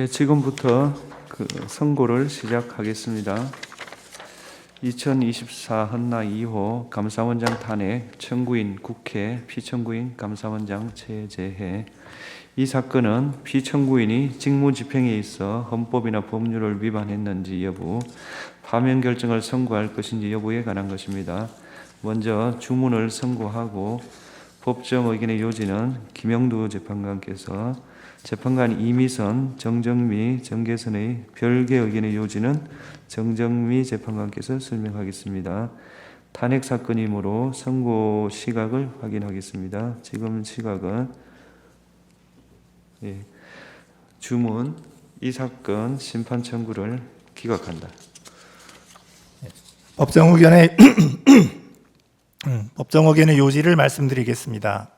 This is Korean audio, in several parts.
지금부터 선고를 시작하겠습니다. 2024 헌나 2호 감사원장 탄핵 청구인 국회 피청구인 감사원장 체제해. 이 사건은 피청구인이 직무집행에 있어 헌법이나 법률을 위반했는지 여부, 파면 결정을 선고할 것인지 여부에 관한 것입니다. 먼저 주문을 선고하고 법정 의견의 요지는 김영두 재판관께서, 재판관 이미선, 정정미, 정계선의 별개 의견의 요지는 정정미 재판관께서 설명하겠습니다. 탄핵 사건이므로 선고 시각을 확인하겠습니다. 지금 시각은 주문, 이 사건 심판 청구를 기각한다. 법정 의견의 요지를 말씀드리겠습니다.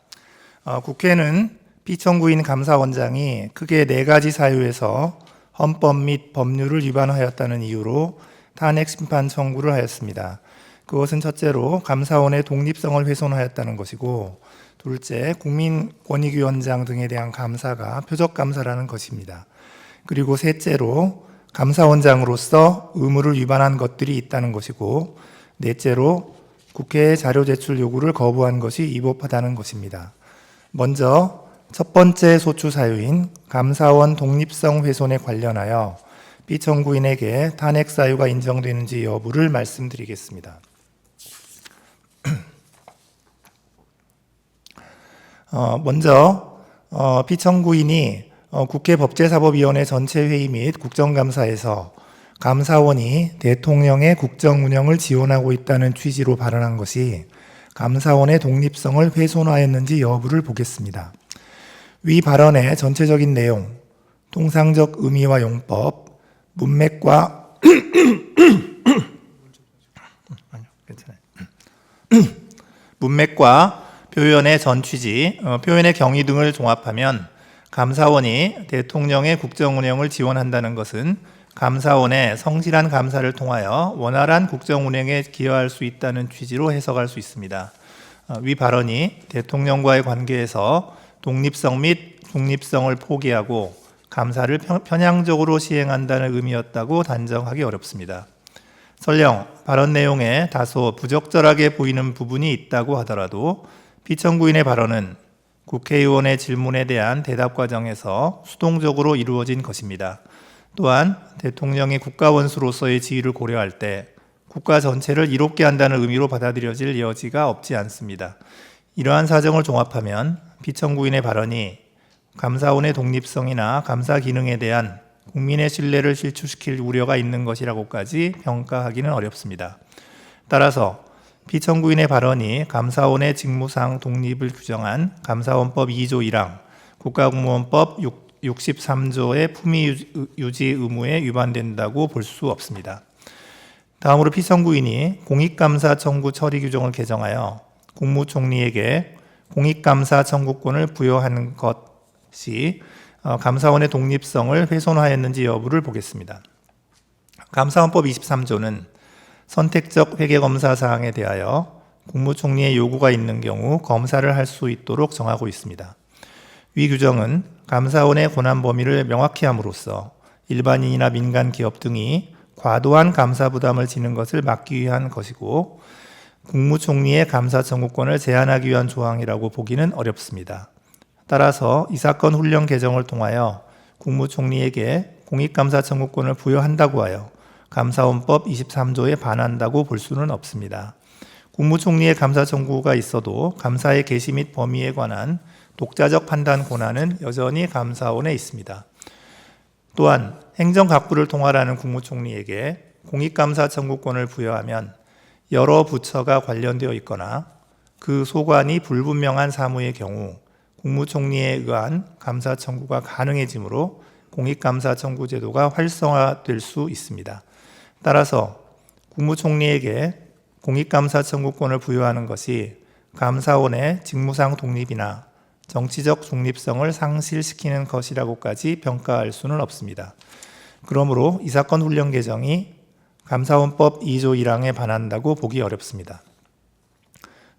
국회는 피청구인 감사원장이 크게 4가지 사유에서 헌법 및 법률을 위반하였다는 이유로 탄핵 심판 청구를 하였습니다. 그것은 첫째로 감사원의 독립성을 훼손하였다는 것이고, 둘째, 국민권익위원장 등에 대한 감사가 표적감사라는 것입니다. 그리고 셋째로 감사원장으로서 의무를 위반한 것들이 있다는 것이고, 넷째로 국회의 자료 제출 요구를 거부한 것이 위법하다는 것입니다. 먼저 첫 번째 소추 사유인 감사원 독립성 훼손에 관련하여 피청구인에게 탄핵 사유가 인정되는지 여부를 말씀드리겠습니다. 먼저 피청구인이 국회 법제사법위원회 전체 회의 및 국정감사에서 감사원이 대통령의 국정 운영을 지원하고 있다는 취지로 발언한 것이 감사원의 독립성을 훼손하였는지 여부를 보겠습니다. 위 발언의 전체적인 내용, 통상적 의미와 용법, 문맥과 문맥과 표현의 전 취지, 표현의 경위 등을 종합하면 감사원이 대통령의 국정 운영을 지원한다는 것은 감사원의 성실한 감사를 통하여 원활한 국정 운영에 기여할 수 있다는 취지로 해석할 수 있습니다. 위 발언이 대통령과의 관계에서 독립성 및 중립성을 포기하고 감사를 편향적으로 시행한다는 의미였다고 단정하기 어렵습니다. 설령 발언 내용에 다소 부적절하게 보이는 부분이 있다고 하더라도 피청구인의 발언은 국회의원의 질문에 대한 대답 과정에서 수동적으로 이루어진 것입니다. 또한 대통령이 국가원수로서의 지위를 고려할 때 국가 전체를 이롭게 한다는 의미로 받아들여질 여지가 없지 않습니다. 이러한 사정을 종합하면 피청구인의 발언이 감사원의 독립성이나 감사 기능에 대한 국민의 신뢰를 실추시킬 우려가 있는 것이라고까지 평가하기는 어렵습니다. 따라서 피청구인의 발언이 감사원의 직무상 독립을 규정한 감사원법 2조 1항, 국가공무원법 63조의 품위 유지 의무에 위반된다고 볼 수 없습니다. 다음으로 피청구인이 공익감사 청구 처리 규정을 개정하여 국무총리에게 공익감사 청구권을 부여한 것이 감사원의 독립성을 훼손하였는지 여부를 보겠습니다. 감사원법 23조는 선택적 회계검사 사항에 대하여 국무총리의 요구가 있는 경우 검사를 할 수 있도록 정하고 있습니다. 위 규정은 감사원의 권한 범위를 명확히 함으로써 일반인이나 민간 기업 등이 과도한 감사 부담을 지는 것을 막기 위한 것이고, 국무총리의 감사 청구권을 제한하기 위한 조항이라고 보기는 어렵습니다. 따라서 이 사건 훈령 개정을 통하여 국무총리에게 공익감사 청구권을 부여한다고 하여 감사원법 23조에 반한다고 볼 수는 없습니다. 국무총리의 감사 청구가 있어도 감사의 개시 및 범위에 관한 독자적 판단 권한은 여전히 감사원에 있습니다. 또한 행정각부를 통할하는 국무총리에게 공익감사 청구권을 부여하면 여러 부처가 관련되어 있거나 그 소관이 불분명한 사무의 경우 국무총리에 의한 감사 청구가 가능해지므로 공익감사 청구 제도가 활성화될 수 있습니다. 따라서 국무총리에게 공익감사 청구권을 부여하는 것이 감사원의 직무상 독립이나 정치적 중립성을 상실시키는 것이라고까지 평가할 수는 없습니다. 그러므로 이 사건 훈령 개정이 감사원법 2조 1항에 반한다고 보기 어렵습니다.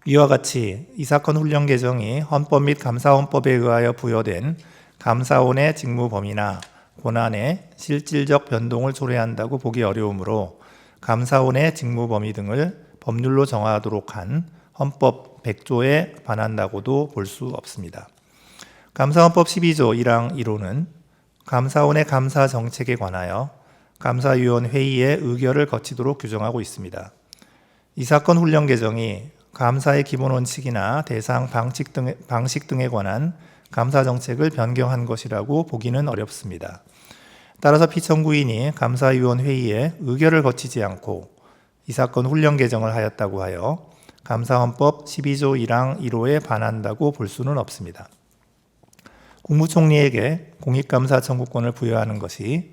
이와 같이 이 사건 훈령 개정이 헌법 및 감사원법에 의하여 부여된 감사원의 직무 범위나 권한의 실질적 변동을 초래한다고 보기 어려우므로 감사원의 직무 범위 등을 법률로 정하도록 한 헌법 100조에 반한다고도 볼 수 없습니다. 감사헌법 12조 1항 1호는 감사원의 감사 정책에 관하여 감사위원 회의의 의결을 거치도록 규정하고 있습니다. 이 사건 훈령 개정이 감사의 기본 원칙이나 대상 방식 등에 관한 감사 정책을 변경한 것이라고 보기는 어렵습니다. 따라서 피청구인이 감사위원 회의에 의결을 거치지 않고 이 사건 훈령 개정을 하였다고 하여 감사헌법 12조 1항 1호에 반한다고 볼 수는 없습니다. 국무총리에게 공익감사 청구권을 부여하는 것이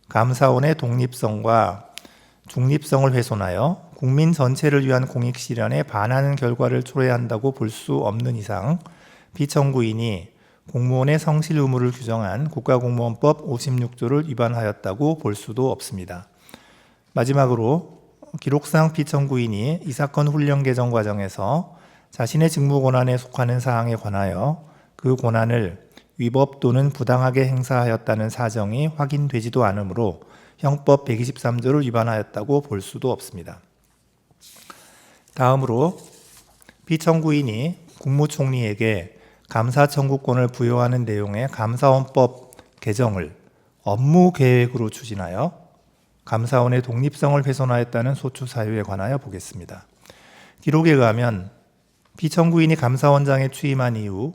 감사원의 독립성과 중립성을 훼손하여 국민 전체를 위한 공익 실현에 반하는 결과를 초래한다고 볼 수 없는 이상 피청구인이 공무원의 성실 의무를 규정한 국가공무원법 56조를 위반하였다고 볼 수도 없습니다. 마지막으로 기록상 피청구인이 이 사건 훈령 개정 과정에서 자신의 직무 권한에 속하는 사항에 관하여 그 권한을 위법 또는 부당하게 행사하였다는 사정이 확인되지도 않으므로 형법 123조를 위반하였다고 볼 수도 없습니다. 다음으로 피청구인이 국무총리에게 감사 청구권을 부여하는 내용의 감사헌법 개정을 업무 계획으로 추진하여 감사원의 독립성을 훼손하였다는 소추 사유에 관하여 보겠습니다. 기록에 의하면 피청구인이 감사원장에 취임한 이후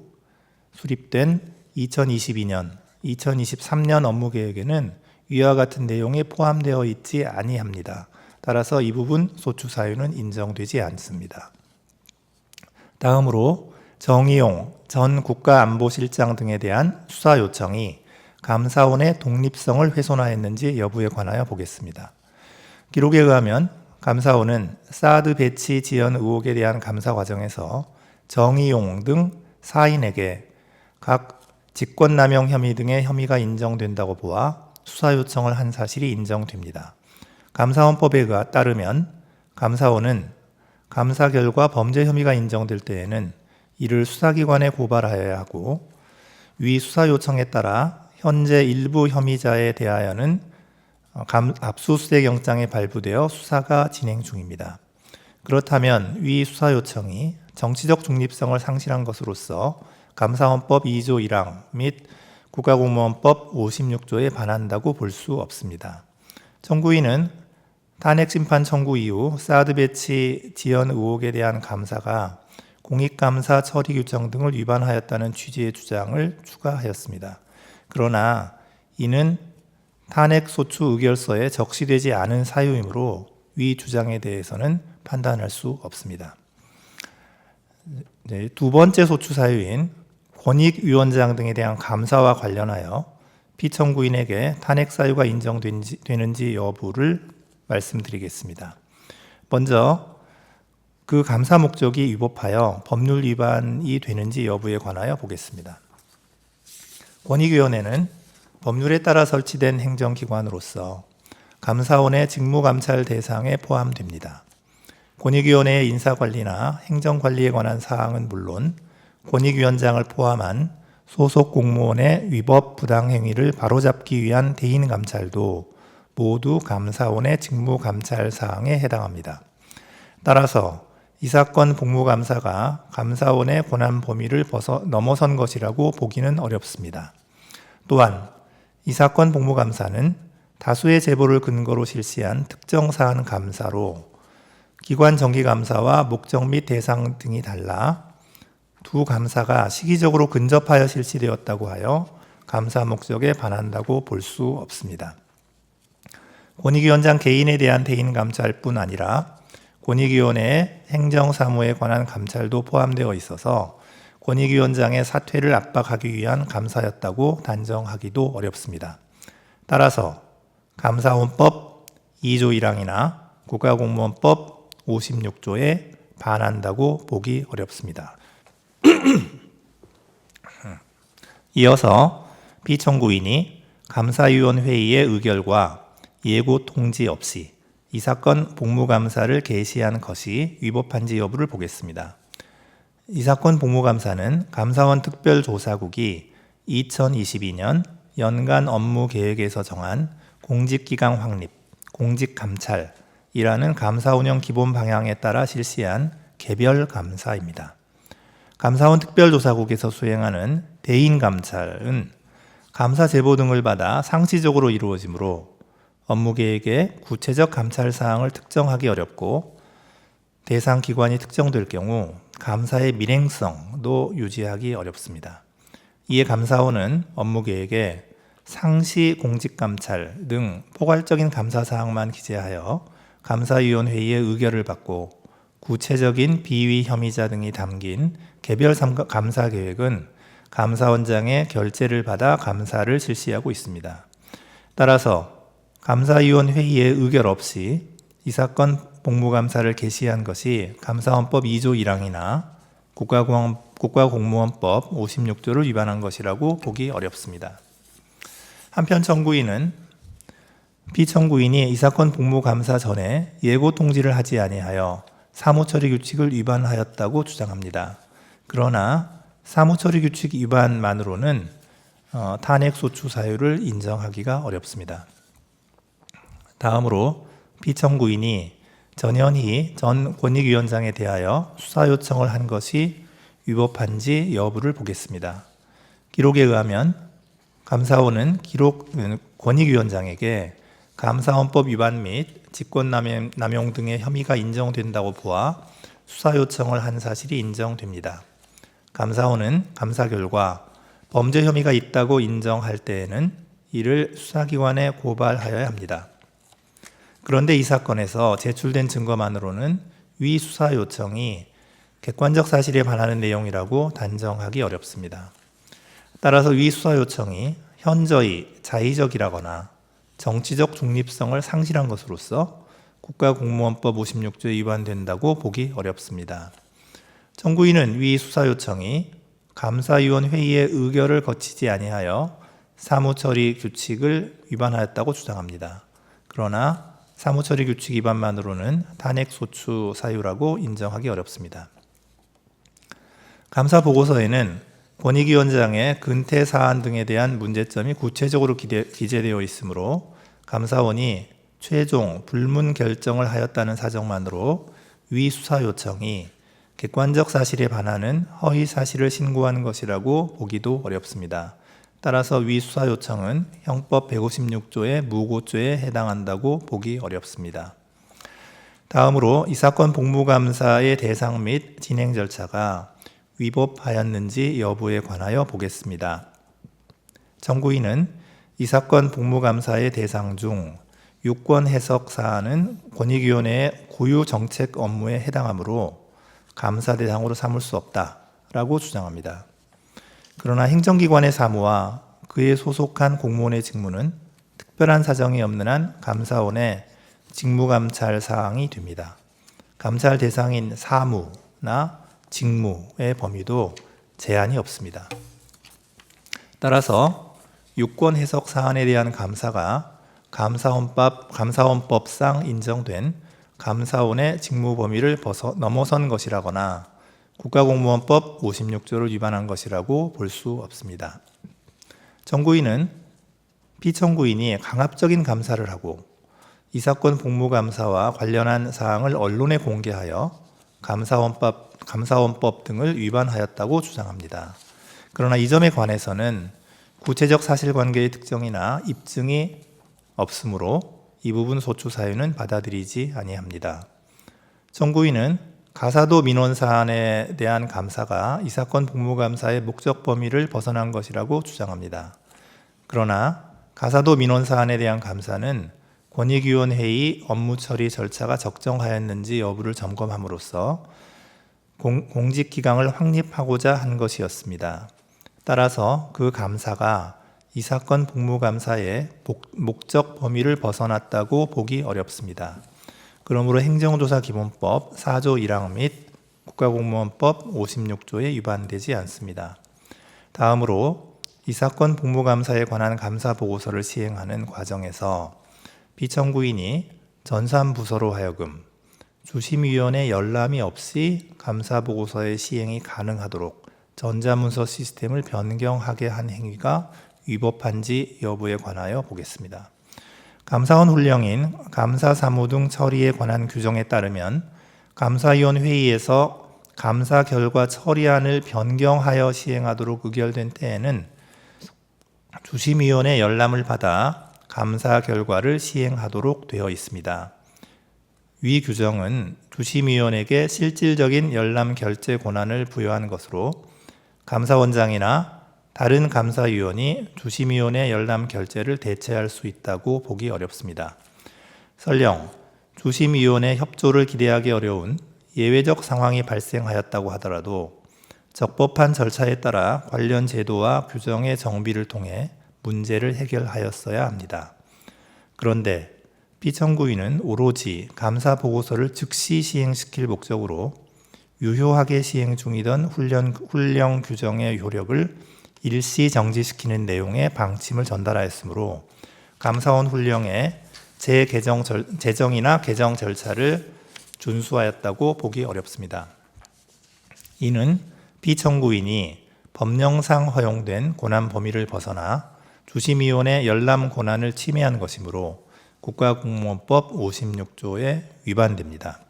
수립된 2022년, 2023년 업무 계획에는 위와 같은 내용이 포함되어 있지 아니합니다. 따라서 이 부분 소추 사유는 인정되지 않습니다. 다음으로 정의용 전 국가안보실장 등에 대한 수사 요청이 감사원의 독립성을 훼손하였는지 여부에 관하여 보겠습니다. 기록에 의하면 감사원은 사드 배치 지연 의혹에 대한 감사 과정에서 정의용 등 4인에게 각 직권남용 혐의 등의 혐의가 인정된다고 보아 수사 요청을 한 사실이 인정됩니다. 감사헌법에 따르면 감사원은 감사 결과 범죄 혐의가 인정될 때에는 이를 수사기관에 고발하여야 하고 위 수사 요청에 따라 현재 일부 혐의자에 대하여는 압수수색 영장이 발부되어 수사가 진행 중입니다. 그렇다면 위 수사 요청이 정치적 중립성을 상실한 것으로서 감사헌법 2조 1항 및 국가공무원법 56조에 반한다고 볼 수 없습니다. 청구인은 탄핵심판 청구 이후 사드 배치 지연 의혹에 대한 감사가 공익감사 처리 규정 등을 위반하였다는 취지의 주장을 추가하였습니다. 그러나 이는 탄핵소추 의결서에 적시되지 않은 사유이므로 위 주장에 대해서는 판단할 수 없습니다. 두 번째 소추 사유인 권익위원장 등에 대한 감사와 관련하여 피청구인에게 탄핵 사유가 인정되는지 여부를 말씀드리겠습니다. 먼저 그 감사 목적이 위법하여 법률 위반이 되는지 여부에 관하여 보겠습니다. 권익위원회는 법률에 따라 설치된 행정기관으로서 감사원의 직무감찰 대상에 포함됩니다. 권익위원회의 인사관리나 행정관리에 관한 사항은 물론 권익위원장을 포함한 소속 공무원의 위법 부당행위를 바로잡기 위한 대인감찰도 모두 감사원의 직무감찰 사항에 해당합니다. 따라서 이 사건 복무감사가 감사원의 권한 범위를 넘어선 것이라고 보기는 어렵습니다. 또한 이 사건 복무감사는 다수의 제보를 근거로 실시한 특정 사안 감사로 기관 정기감사와 목적 및 대상 등이 달라 두 감사가 시기적으로 근접하여 실시되었다고 하여 감사 목적에 반한다고 볼 수 없습니다. 권익위원장 개인에 대한 대인 감찰뿐 아니라 권익위원회의 행정사무에 관한 감찰도 포함되어 있어서 권익위원장의 사퇴를 압박하기 위한 감사였다고 단정하기도 어렵습니다. 따라서 감사원법 2조 1항이나 국가공무원법 56조에 반한다고 보기 어렵습니다. 이어서 피청구인이 감사위원 회의의 의결과 예고 통지 없이 이 사건 복무감사를 개시한 것이 위법한지 여부를 보겠습니다. 이 사건 복무감사는 감사원 특별조사국이 2022년 연간 업무 계획에서 정한 공직기강 확립, 공직감찰이라는 감사 운영 기본 방향에 따라 실시한 개별 감사입니다. 감사원 특별조사국에서 수행하는 대인 감찰은 감사 제보 등을 받아 상시적으로 이루어지므로 업무 계획에 구체적 감찰 사항을 특정하기 어렵고 대상 기관이 특정될 경우 감사의 밀행성도 유지하기 어렵습니다. 이에 감사원은 업무 계획에 상시 공직감찰 등 포괄적인 감사 사항만 기재하여 감사위원회의의 의결을 받고 구체적인 비위 혐의자 등이 담긴 개별 감사 계획은 감사원장의 결재를 받아 감사를 실시하고 있습니다. 따라서 감사위원 회의의 의결 없이 이 사건 복무감사를 개시한 것이 감사원법 2조 1항이나 국가공무원법 56조를 위반한 것이라고 보기 어렵습니다. 한편 청구인은 피청구인이 이 사건 복무감사 전에 예고 통지를 하지 아니하여 사무처리 규칙을 위반하였다고 주장합니다. 그러나 사무처리 규칙 위반만으로는 탄핵소추 사유를 인정하기가 어렵습니다. 다음으로 피청구인이 전현희 전 권익위원장에 대하여 수사 요청을 한 것이 위법한지 여부를 보겠습니다. 기록에 의하면 감사원은 권익위원장에게 감사원법 위반 및 직권남용 등의 혐의가 인정된다고 보아 수사 요청을 한 사실이 인정됩니다. 감사원은 감사 결과 범죄 혐의가 있다고 인정할 때에는 이를 수사기관에 고발하여야 합니다. 그런데 이 사건에서 제출된 증거만으로는 위 수사 요청이 객관적 사실에 반하는 내용이라고 단정하기 어렵습니다. 따라서 위 수사 요청이 현저히 자의적이라거나 정치적 중립성을 상실한 것으로서 국가공무원법 56조에 위반된다고 보기 어렵습니다. 청구인은 위 수사 요청이 감사위원 회의의 의결을 거치지 아니하여 사무처리 규칙을 위반하였다고 주장합니다. 그러나 사무처리 규칙 위반만으로는 탄핵소추 사유라고 인정하기 어렵습니다. 감사 보고서에는 권익위원장의 근태 사안 등에 대한 문제점이 구체적으로 기재되어 있으므로 감사원이 최종 불문 결정을 하였다는 사정만으로 위 수사 요청이 객관적 사실에 반하는 허위 사실을 신고한 것이라고 보기도 어렵습니다. 따라서 위 수사 요청은 형법 156조의 무고죄에 해당한다고 보기 어렵습니다. 다음으로 이 사건 복무감사의 대상 및 진행 절차가 위법하였는지 여부에 관하여 보겠습니다. 청구인은 이 사건 복무감사의 대상 중 유권 해석 사안은 권익위원회의 고유 정책 업무에 해당하므로 감사 대상으로 삼을 수 없다라고 주장합니다. 그러나 행정기관의 사무와 그에 소속한 공무원의 직무는 특별한 사정이 없는 한 감사원의 직무감찰 사항이 됩니다. 감찰 대상인 사무나 직무의 범위도 제한이 없습니다. 따라서 유권 해석 사안에 대한 감사가 감사원법상 인정된 감사원의 직무 범위를 넘어선 것이라거나 국가공무원법 56조를 위반한 것이라고 볼 수 없습니다. 청구인은 피청구인이 강압적인 감사를 하고 이 사건 복무감사와 관련한 사항을 언론에 공개하여 감사원법 등을 위반하였다고 주장합니다. 그러나 이 점에 관해서는 구체적 사실관계의 특정이나 입증이 없으므로 이 부분 소추 사유는 받아들이지 아니합니다. 청구인은 가사도 민원 사안에 대한 감사가 이 사건 복무감사의 목적 범위를 벗어난 것이라고 주장합니다. 그러나 가사도 민원 사안에 대한 감사는 권익위원회의 업무 처리 절차가 적정하였는지 여부를 점검함으로써 공직기강을 확립하고자 한 것이었습니다. 따라서 그 감사가 이 사건 복무감사의 목적 범위를 벗어났다고 보기 어렵습니다. 그러므로 행정조사기본법 4조 1항 및 국가공무원법 56조에 위반되지 않습니다. 다음으로 이 사건 복무감사에 관한 감사보고서를 시행하는 과정에서 피청구인이 전산부서로 하여금 주심위원회 열람이 없이 감사보고서의 시행이 가능하도록 전자문서 시스템을 변경하게 한 행위가 위법한지 여부에 관하여 보겠습니다. 감사원 훈령인 감사사무 등 처리에 관한 규정에 따르면 감사위원 회의에서 감사 결과 처리안을 변경하여 시행하도록 의결된 때에는 주심위원회 열람을 받아 감사 결과를 시행하도록 되어 있습니다. 위 규정은 주심위원에게 실질적인 열람 결재 권한을 부여한 것으로 감사원장이나 다른 감사위원이 주심위원회 열람 결재를 대체할 수 있다고 보기 어렵습니다. 설령 주심위원회 협조를 기대하기 어려운 예외적 상황이 발생하였다고 하더라도 적법한 절차에 따라 관련 제도와 규정의 정비를 통해 문제를 해결하였어야 합니다. 그런데 피청구인은 오로지 감사 보고서를 즉시 시행시킬 목적으로 유효하게 시행 중이던 훈령 규정의 효력을 일시 정지시키는 내용의 방침을 전달하였으므로 감사원 훈령의 재정이나 개정 절차를 준수하였다고 보기 어렵습니다. 이는 피청구인이 법령상 허용된 권한 범위를 벗어나 주심위원회 열람 권한을 침해한 것이므로 국가공무원법 56조에 위반됩니다.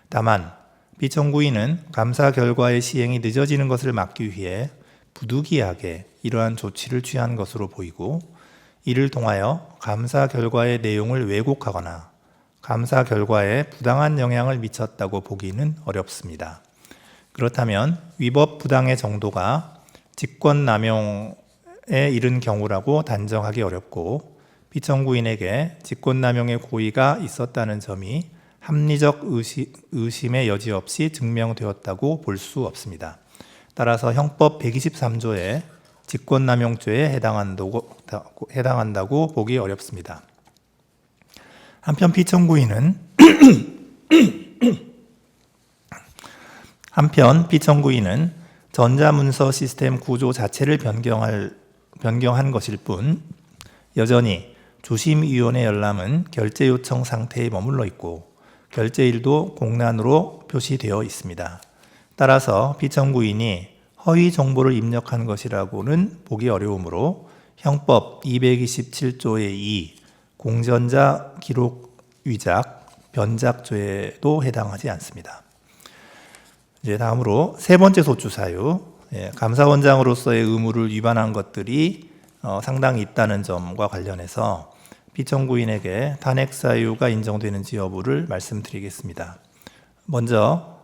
다만 피청구인은 감사 결과의 시행이 늦어지는 것을 막기 위해 부득이하게 이러한 조치를 취한 것으로 보이고 이를 통하여 감사 결과의 내용을 왜곡하거나 감사 결과에 부당한 영향을 미쳤다고 보기는 어렵습니다. 그렇다면 위법 부당의 정도가 직권남용에 이른 경우라고 단정하기 어렵고 피청구인에게 직권남용의 고의가 있었다는 점이 합리적 의심의 여지 없이 증명되었다고 볼 수 없습니다. 따라서 형법 123조의 직권남용죄에 해당한다고 보기 어렵습니다. 한편 피청구인은 전자문서 시스템 구조 자체를 변경한 것일 뿐 여전히 주심위원회 열람은 결재 요청 상태에 머물러 있고 결재일도 공란으로 표시되어 있습니다. 따라서 피청구인이 허위 정보를 입력한 것이라고는 보기 어려우므로 형법 227조의 2 공전자 기록 위작 변작죄에도 해당하지 않습니다. 이제 다음으로 세 번째 소추 사유, 감사원장으로서의 의무를 위반한 것들이 상당히 있다는 점과 관련해서 피청구인에게 탄핵 사유가 인정되는지 여부를 말씀드리겠습니다. 먼저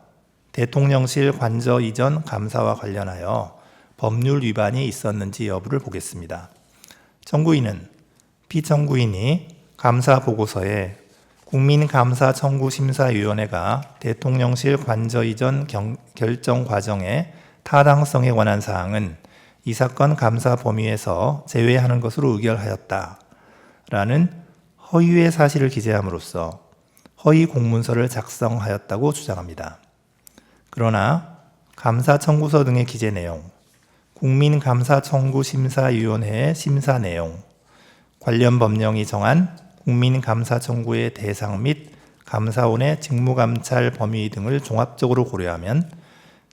대통령실 관저 이전 감사와 관련하여 법률 위반이 있었는지 여부를 보겠습니다. 청구인은 피청구인이 감사 보고서에 국민감사청구심사위원회가 대통령실 관저 이전 결정 과정의 타당성에 관한 사항은 이 사건 감사 범위에서 제외하는 것으로 의결하였다 라는 허위의 사실을 기재함으로써 허위 공문서를 작성하였다고 주장합니다. 그러나 감사 청구서 등의 기재 내용, 국민감사청구심사위원회의 심사 내용, 관련 법령이 정한 국민감사 청구의 대상 및 감사원의 직무감찰 범위 등을 종합적으로 고려하면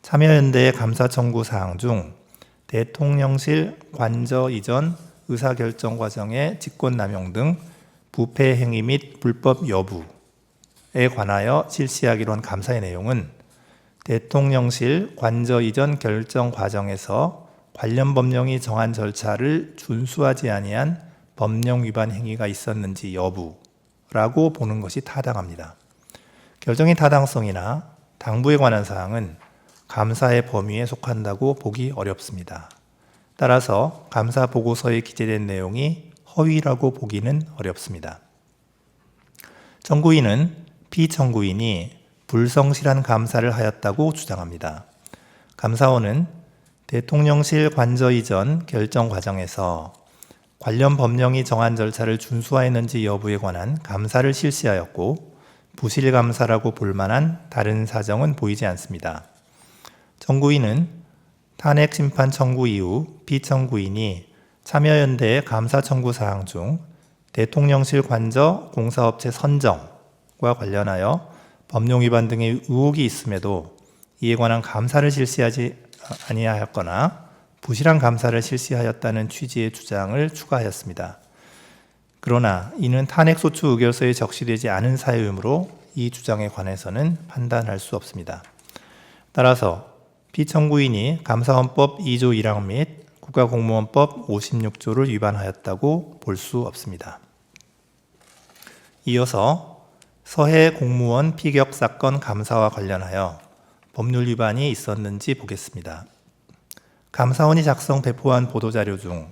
참여연대의 감사 청구 사항 중 대통령실 관저 이전 의사결정 과정의 직권남용 등 부패 행위 및 불법 여부에 관하여 실시하기로 한 감사의 내용은 대통령실 관저 이전 결정 과정에서 관련 법령이 정한 절차를 준수하지 아니한 법령 위반 행위가 있었는지 여부라고 보는 것이 타당합니다. 결정의 타당성이나 당부에 관한 사항은 감사의 범위에 속한다고 보기 어렵습니다. 따라서 감사 보고서에 기재된 내용이 허위라고 보기는 어렵습니다. 청구인은 피청구인이 불성실한 감사를 하였다고 주장합니다. 감사원은 대통령실 관저 이전 결정 과정에서 관련 법령이 정한 절차를 준수하였는지 여부에 관한 감사를 실시하였고 부실 감사라고 볼 만한 다른 사정은 보이지 않습니다. 청구인은 탄핵 심판 청구 이후 피청구인이 참여연대의 감사 청구 사항 중 대통령실 관저 공사업체 선정과 관련하여 법령 위반 등의 의혹이 있음에도 이에 관한 감사를 실시하지 아니하였거나 부실한 감사를 실시하였다는 취지의 주장을 추가하였습니다. 그러나 이는 탄핵소추 의결서에 적시되지 않은 사유이므로 이 주장에 관해서는 판단할 수 없습니다. 따라서 피청구인이 감사원법 2조 1항 및 국가공무원법 56조를 위반하였다고 볼 수 없습니다. 이어서 서해 공무원 피격 사건 감사와 관련하여 법률 위반이 있었는지 보겠습니다. 감사원이 작성 배포한 보도자료 중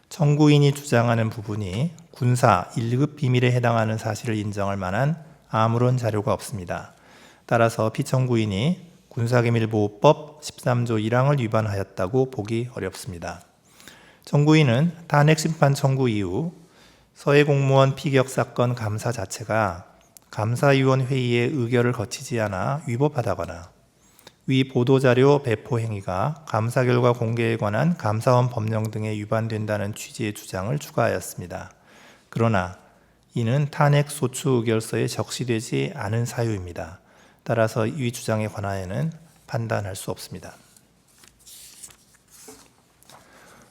청구인이 주장하는 부분이 군사 1급 비밀에 해당하는 사실을 인정할 만한 아무런 자료가 없습니다. 따라서 피청구인이 군사기밀보호법 13조 1항을 위반하였다고 보기 어렵습니다. 청구인은 탄핵심판 청구 이후 서해공무원 피격 사건 감사 자체가 감사위원회의의 의결을 거치지 않아 위법하다거나 위 보도자료 배포 행위가 감사 결과 공개에 관한 감사원 법령 등에 위반된다는 취지의 주장을 추가하였습니다. 그러나 이는 탄핵소추 의결서에 적시되지 않은 사유입니다. 따라서 이 주장에 관하여는 판단할 수 없습니다.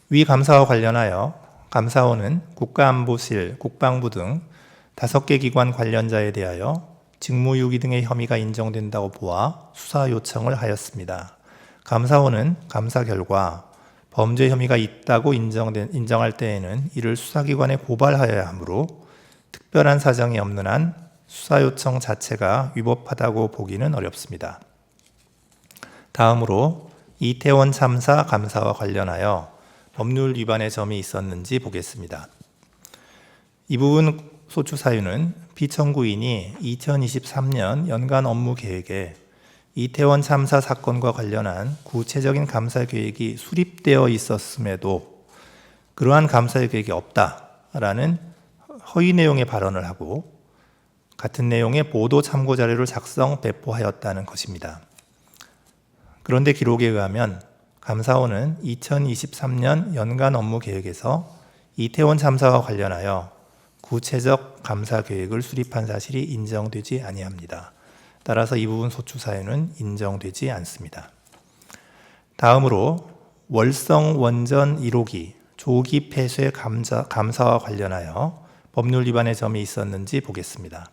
위 감사와 관련하여 감사원은 국가안보실, 국방부 등 5개 기관 관련자에 대하여 직무유기 등의 혐의가 인정된다고 보아 수사 요청을 하였습니다. 감사원은 감사 결과 범죄 혐의가 있다고 인정할 때에는 이를 수사기관에 고발하여야 하므로 특별한 사정이 없는 한 수사 요청 자체가 위법하다고 보기는 어렵습니다. 다음으로 이태원 참사 감사와 관련하여 법률 위반의 점이 있었는지 보겠습니다. 이 부분 소추 사유는 피청구인이 2023년 연간 업무 계획에 이태원 참사 사건과 관련한 구체적인 감사 계획이 수립되어 있었음에도 그러한 감사 계획이 없다라는 허위 내용의 발언을 하고 같은 내용의 보도 참고 자료를 작성 배포하였다는 것입니다. 그런데 기록에 의하면 감사원은 2023년 연간 업무 계획에서 이태원 참사와 관련하여 구체적 감사 계획을 수립한 사실이 인정되지 아니합니다. 따라서 이 부분 소추 사유는 인정되지 않습니다. 다음으로 월성 원전 1호기 조기 폐쇄 감사와 관련하여 법률 위반의 점이 있었는지 보겠습니다.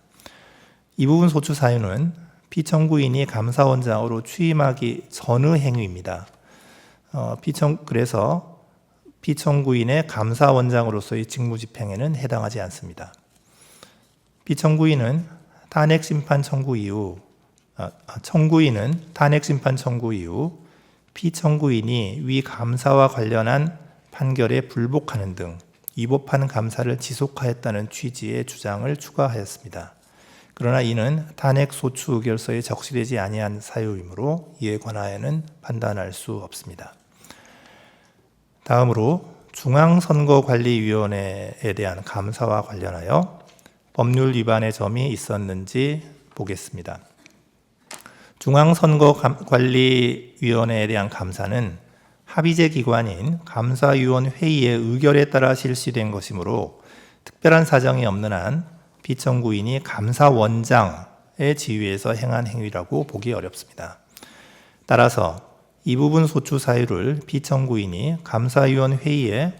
이 부분 소추 사유는 피청구인이 감사원장으로 취임하기 전의 행위입니다. 그래서 피청구인의 감사원장으로서의 직무집행에는 해당하지 않습니다. 피청구인은 탄핵심판 청구 이후 청구인은 탄핵심판 청구 이후 피청구인이 위 감사와 관련한 판결에 불복하는 등 위법한 감사를 지속하였다는 취지의 주장을 추가하였습니다. 그러나 이는 탄핵소추 의결서에 적시되지 아니한 사유이므로 이에 관하여는 판단할 수 없습니다. 다음으로 중앙선거관리위원회에 대한 감사와 관련하여 법률 위반의 점이 있었는지 보겠습니다. 중앙선거관리위원회에 대한 감사는 합의제 기관인 감사위원회의의 의결에 따라 실시된 것이므로 특별한 사정이 없는 한 피청구인이 감사원장의 지위에서 행한 행위라고 보기 어렵습니다. 따라서 이 부분 소추 사유를 피청구인이 감사위원회의의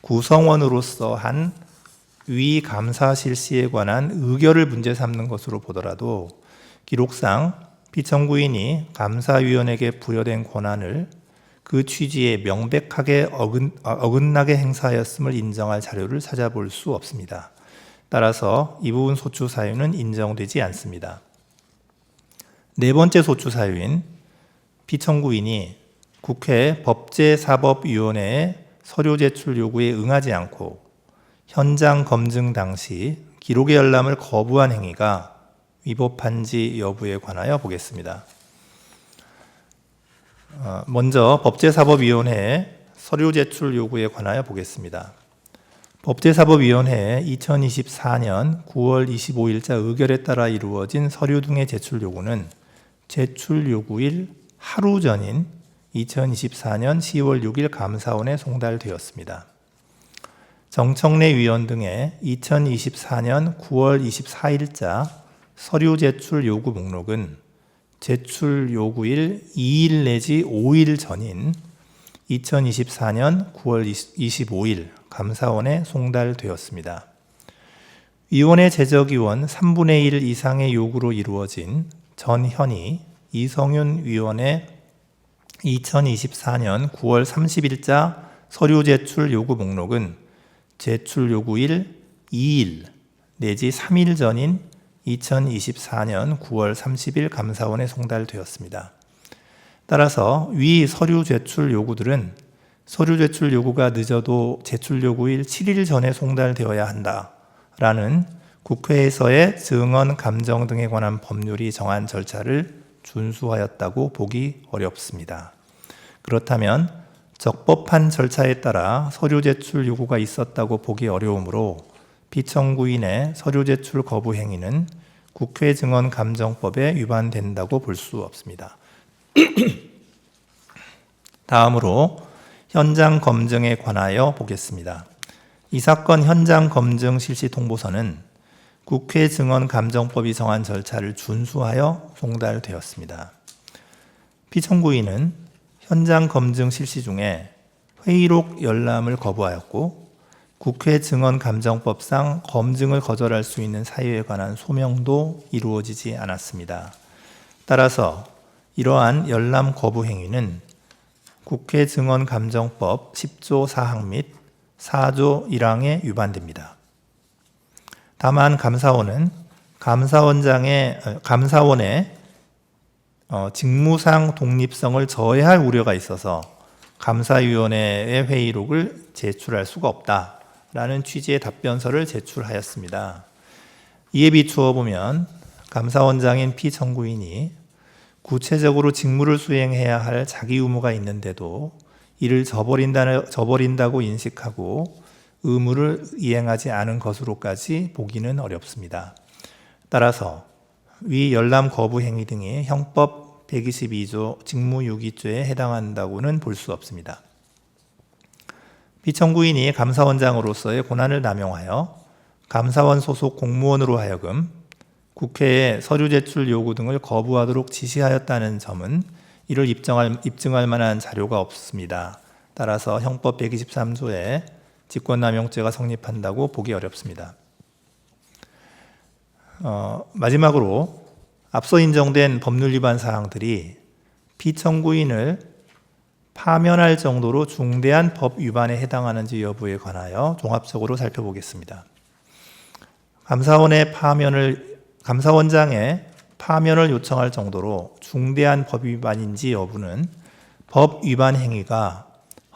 구성원으로서 한 위 감사 실시에 관한 의결을 문제 삼는 것으로 보더라도 기록상 피청구인이 감사위원에게 부여된 권한을 그 취지에 명백하게 어긋나게 행사하였음을 인정할 자료를 찾아볼 수 없습니다. 따라서 이 부분 소추 사유는 인정되지 않습니다. 네 번째 소추 사유인 피청구인이 국회 법제사법위원회의 서류 제출 요구에 응하지 않고 현장 검증 당시 기록의 열람을 거부한 행위가 위법한지 여부에 관하여 보겠습니다. 먼저 법제사법위원회의 서류 제출 요구에 관하여 보겠습니다. 법제사법위원회의 2024년 9월 25일자 의결에 따라 이루어진 서류 등의 제출 요구는 제출 요구일 하루 전인 2024년 10월 6일 감사원에 송달되었습니다. 정청래 위원 등의 2024년 9월 24일자 서류 제출 요구 목록은 제출 요구일 2일 내지 5일 전인 2024년 9월 25일 감사원에 송달되었습니다. 위원회 제적위원 3분의 1 이상의 요구로 이루어진 전현희, 이성윤 위원의 2024년 9월 30일자 서류 제출 요구 목록은 제출 요구일 2일 내지 3일 전인 2024년 9월 30일 감사원에 송달되었습니다. 따라서 위 서류 제출 요구들은 서류 제출 요구가 늦어도 제출 요구일 7일 전에 송달되어야 한다라는 국회에서의 증언 감정 등에 관한 법률이 정한 절차를 준수하였다고 보기 어렵습니다. 그렇다면 적법한 절차에 따라 서류 제출 요구가 있었다고 보기 어려우므로 피청구인의 서류 제출 거부 행위는 국회 증언 감정법에 위반된다고 볼 수 없습니다. 다음으로 현장 검증에 관하여 보겠습니다. 이 사건 현장 검증 실시 통보서는 국회 증언 감정법이 정한 절차를 준수하여 송달되었습니다. 피청구인은 현장 검증 실시 중에 회의록 열람을 거부하였고 국회 증언 감정법상 검증을 거절할 수 있는 사유에 관한 소명도 이루어지지 않았습니다. 따라서 이러한 열람 거부 행위는 국회 증언 감정법 10조 4항 및 4조 1항에 위반됩니다. 다만 감사원은 감사원의 직무상 독립성을 저해할 우려가 있어서 감사위원회의 회의록을 제출할 수가 없다라는 취지의 답변서를 제출하였습니다. 이에 비추어 보면 감사원장인 피청구인이 구체적으로 직무를 수행해야 할 자기 의무가 있는데도 이를 저버린다고 인식하고 의무를 이행하지 않은 것으로까지 보기는 어렵습니다. 따라서 위 열람 거부 행위 등이 형법 122조 직무유기죄에 해당한다고는 볼 수 없습니다. 피청구인이 감사원장으로서의 권한을 남용하여 감사원 소속 공무원으로 하여금 국회에 서류 제출 요구 등을 거부하도록 지시하였다는 점은 이를 입증할 만한 자료가 없습니다. 따라서 형법 123조에 직권남용죄가 성립한다고 보기 어렵습니다. 마지막으로 앞서 인정된 법률 위반 사항들이 피청구인을 파면할 정도로 중대한 법 위반에 해당하는지 여부에 관하여 종합적으로 살펴보겠습니다. 감사원장의 파면을 요청할 정도로 중대한 법 위반인지 여부는 법 위반 행위가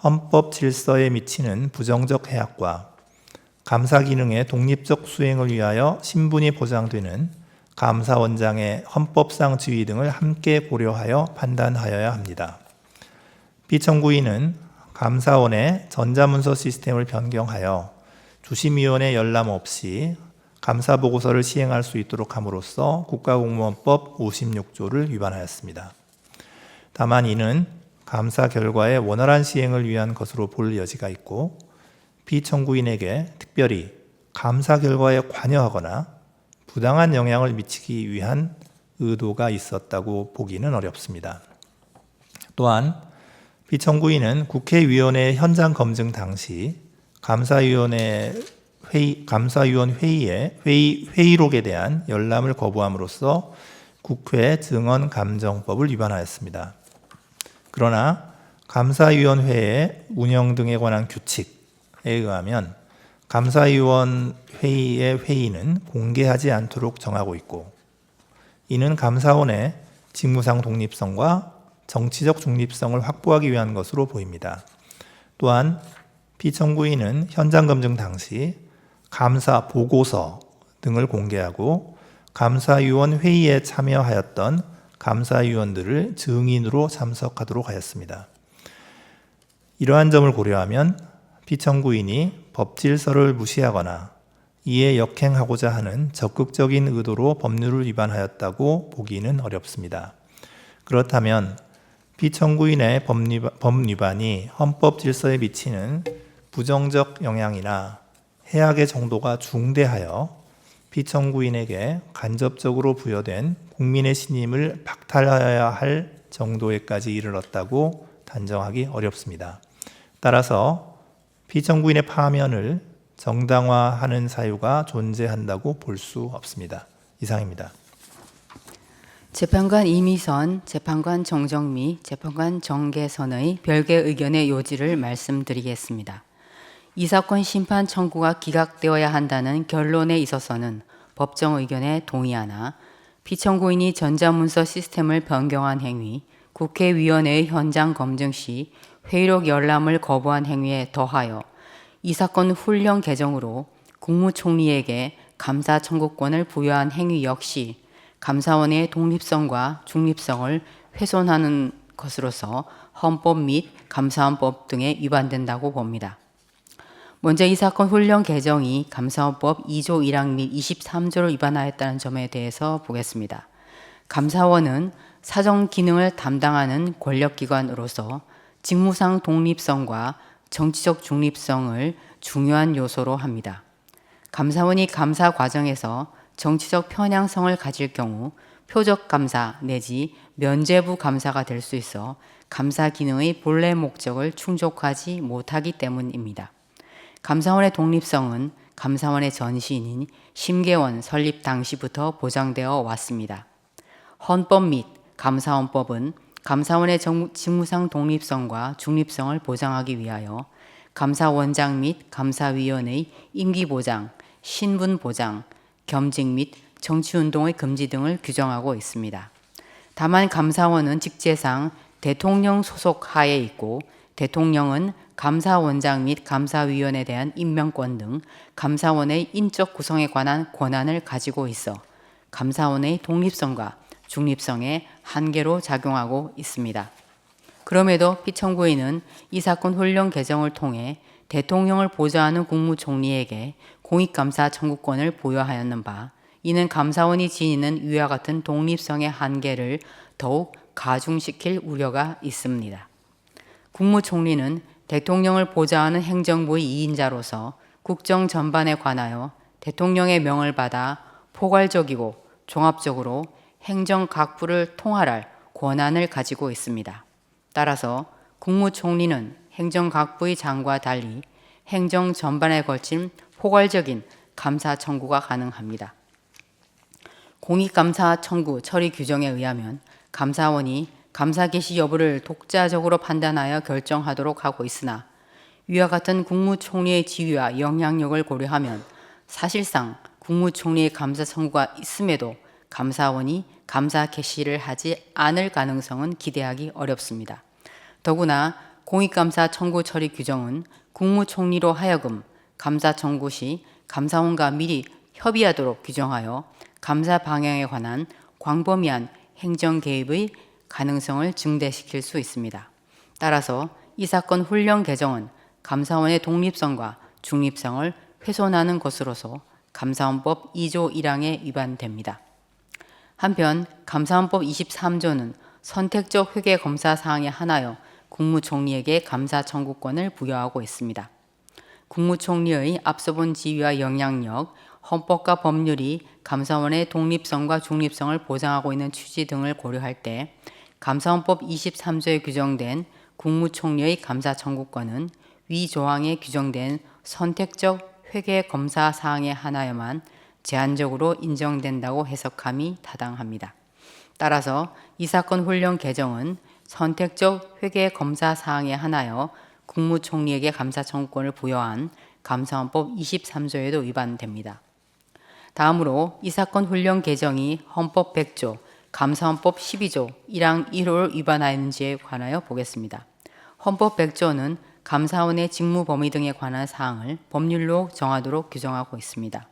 헌법 질서에 미치는 부정적 해악과 감사 기능의 독립적 수행을 위하여 신분이 보장되는 감사원장의 헌법상 지위 등을 함께 고려하여 판단하여야 합니다. 피청구인은 감사원의 전자문서 시스템을 변경하여 주심위원회 열람 없이 감사보고서를 시행할 수 있도록 함으로써 국가공무원법 56조를 위반하였습니다. 다만 이는 감사 결과의 원활한 시행을 위한 것으로 볼 여지가 있고 피청구인에게 특별히 감사 결과에 관여하거나 부당한 영향을 미치기 위한 의도가 있었다고 보기는 어렵습니다. 또한 피청구인은 국회위원회 현장 검증 당시 감사위원 회의의 회의록에 대한 열람을 거부함으로써 국회 증언 감정법을 위반하였습니다. 그러나 감사위원회의 운영 등에 관한 규칙에 의하면 감사위원 회의의 회의는 공개하지 않도록 정하고 있고 이는 감사원의 직무상 독립성과 정치적 중립성을 확보하기 위한 것으로 보입니다. 또한 피청구인은 현장 검증 당시 감사 보고서 등을 공개하고 감사위원 회의에 참여하였던 감사위원들을 증인으로 참석하도록 하였습니다. 이러한 점을 고려하면 피청구인이 법질서를 무시하거나 이에 역행하고자 하는 적극적인 의도로 법률을 위반하였다고 보기는 어렵습니다. 그렇다면 피청구인의 법 위반이 헌법 질서에 미치는 부정적 영향이나 해악의 정도가 중대하여 피청구인에게 간접적으로 부여된 국민의 신임을 박탈하여야 할 정도에까지 이르렀다고 단정하기 어렵습니다. 따라서 피청구인의 파면을 정당화하는 사유가 존재한다고 볼 수 없습니다. 이상입니다. 재판관 이미선, 재판관 정정미, 재판관 정계선의 별개 의견의 요지를 말씀드리겠습니다. 이 사건 심판 청구가 기각되어야 한다는 결론에 있어서는 법정 의견에 동의하나 피청구인이 전자문서 시스템을 변경한 행위, 국회위원회의 현장 검증 시 회의록 열람을 거부한 행위에 더하여 이 사건 훈령 개정으로 국무총리에게 감사 청구권을 부여한 행위 역시 감사원의 독립성과 중립성을 훼손하는 것으로서 헌법 및 감사원법 등에 위반된다고 봅니다. 먼저 이 사건 훈령 개정이 감사원법 2조 1항 및 23조를 위반하였다는 점에 대해서 보겠습니다. 감사원은 사정 기능을 담당하는 권력기관으로서 직무상 독립성과 정치적 중립성을 중요한 요소로 합니다. 감사원이 감사 과정에서 정치적 편향성을 가질 경우 표적 감사 내지 면죄부 감사가 될 수 있어 감사 기능의 본래 목적을 충족하지 못하기 때문입니다. 감사원의 독립성은 감사원의 전신인 심계원 설립 당시부터 보장되어 왔습니다. 헌법 및 감사원법은 감사원의 직무상 독립성과 중립성을 보장하기 위하여 감사원장 및 감사위원의 임기 보장, 신분 보장, 겸직 및 정치운동의 금지 등을 규정하고 있습니다. 다만 감사원은 직제상 대통령 소속 하에 있고 대통령은 감사원장 및 감사위원에 대한 임명권 등 감사원의 인적 구성에 관한 권한을 가지고 있어 감사원의 독립성과 중립성에 한계로 작용하고 있습니다. 그럼에도 피청구인은 이 사건 훈령 개정을 통해 대통령을 보좌하는 국무총리에게 공익감사 청구권을 부여하였는 바 이는 감사원이 지니는 위와 같은 독립성의 한계를 더욱 가중시킬 우려가 있습니다. 국무총리는 대통령을 보좌하는 행정부의 2인자로서 국정 전반에 관하여 대통령의 명을 받아 포괄적이고 종합적으로 행정 각부를 통할할 권한을 가지고 있습니다. 따라서 국무총리는 행정 각부의 장과 달리 행정 전반에 걸친 포괄적인 감사 청구가 가능합니다. 공익감사 청구 처리 규정에 의하면 감사원이 감사 개시 여부를 독자적으로 판단하여 결정하도록 하고 있으나 위와 같은 국무총리의 지위와 영향력을 고려하면 사실상 국무총리의 감사 청구가 있음에도 감사원이 감사 개시를 하지 않을 가능성은 기대하기 어렵습니다. 더구나 공익감사 청구 처리 규정은 국무총리로 하여금 감사 청구 시 감사원과 미리 협의하도록 규정하여 감사 방향에 관한 광범위한 행정 개입의 가능성을 증대시킬 수 있습니다. 따라서 이 사건 훈령 개정은 감사원의 독립성과 중립성을 훼손하는 것으로서 감사원법 2조 1항에 위반됩니다. 한편 감사원법 23조는 선택적 회계 검사 사항에 한하여 국무총리에게 감사 청구권을 부여하고 있습니다. 국무총리의 앞서 본 지위와 영향력, 헌법과 법률이 감사원의 독립성과 중립성을 보장하고 있는 취지 등을 고려할 때 감사원법 23조에 규정된 국무총리의 감사 청구권은 위 조항에 규정된 선택적 회계 검사 사항에 한하여만 제한적으로 인정된다고 해석함이 타당합니다. 따라서 이 사건 훈령 개정은 선택적 회계 검사 사항에 한하여 국무총리에게 감사 청구권을 부여한 감사원법 23조에도 위반됩니다. 다음으로 이 사건 훈령 개정이 헌법 100조, 감사원법 12조 1항 1호를 위반하였는지에 관하여 보겠습니다. 헌법 100조는 감사원의 직무 범위 등에 관한 사항을 법률로 정하도록 규정하고 있습니다.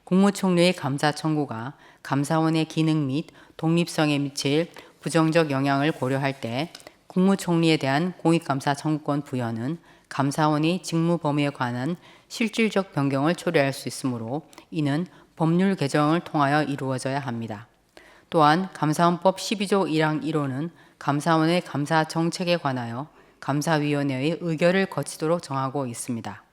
국무총리의 감사 청구가 감사원의 기능 및 독립성에 미칠 부정적 영향을 고려할 때 국무총리에 대한 공익감사 청구권 부여는 감사원이 직무 범위에 관한 실질적 변경을 초래할 수 있으므로 이는 법률 개정을 통하여 이루어져야 합니다. 또한 감사원법 12조 1항 1호는 감사원의 감사 정책에 관하여 감사위원회의 의결을 거치도록 정하고 있습니다.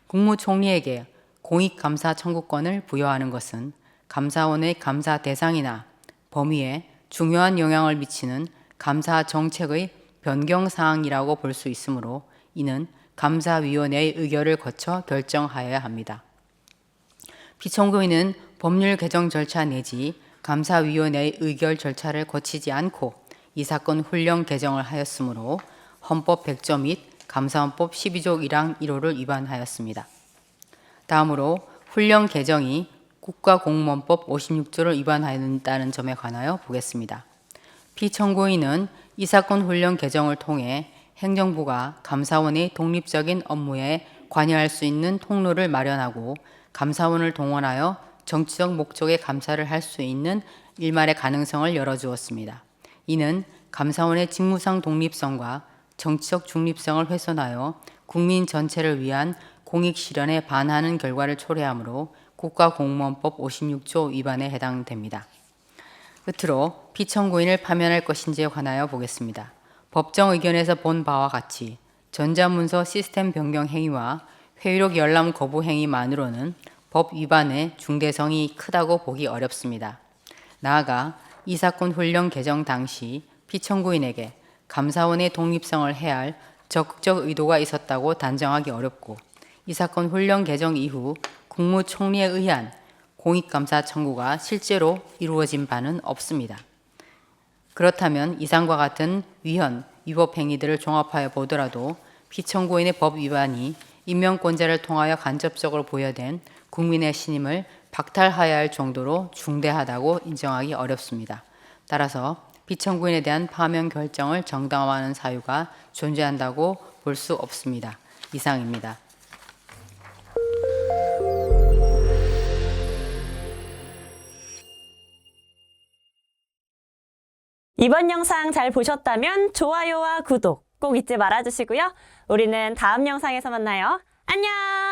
국무총리에게 공익감사 청구권을 부여하는 것은 감사원의 감사 대상이나 범위에 중요한 영향을 미치는 감사 정책의 변경 사항이라고 볼 수 있으므로 이는 감사위원회의 의결을 거쳐 결정하여야 합니다. 피청구인은 법률 개정 절차 내지 감사위원회의 의결 절차를 거치지 않고 이 사건 훈령 개정을 하였으므로 헌법 100조 및 감사헌법 12조 1항 1호를 위반하였습니다. 다음으로 훈령 개정이 국가공무원법 56조를 위반하였다는 점에 관하여 보겠습니다. 피청구인은 이 사건 훈령 개정을 통해 행정부가 감사원의 독립적인 업무에 관여할 수 있는 통로를 마련하고 감사원을 동원하여 정치적 목적의 감사를 할 수 있는 일말의 가능성을 열어주었습니다. 이는 감사원의 직무상 독립성과 정치적 중립성을 훼손하여 국민 전체를 위한 공익 실현에 반하는 결과를 초래하므로 국가공무원법 56조 위반에 해당됩니다. 끝으로 피청구인을 파면할 것인지에 관하여 보겠습니다. 법정 의견에서 본 바와 같이 전자문서 시스템 변경 행위와 회의록 열람 거부 행위만으로는 법 위반의 중대성이 크다고 보기 어렵습니다. 나아가 이 사건 훈령 개정 당시 피청구인에게 감사원의 독립성을 해할 적극적 의도가 있었다고 단정하기 어렵고 이 사건 훈령 개정 이후 국무총리에 의한 공익감사 청구가 실제로 이루어진 바는 없습니다. 그렇다면 이상과 같은 위헌, 위법 행위들을 종합하여 보더라도 피청구인의 법 위반이 임명권자를 통하여 간접적으로 부여된 국민의 신임을 박탈하여야 할 정도로 중대하다고 인정하기 어렵습니다. 따라서 피청구인에 대한 파면 결정을 정당화하는 사유가 존재한다고 볼 수 없습니다. 이상입니다. 이번 영상 잘 보셨다면 좋아요와 구독 꼭 잊지 말아주시고요. 우리는 다음 영상에서 만나요. 안녕!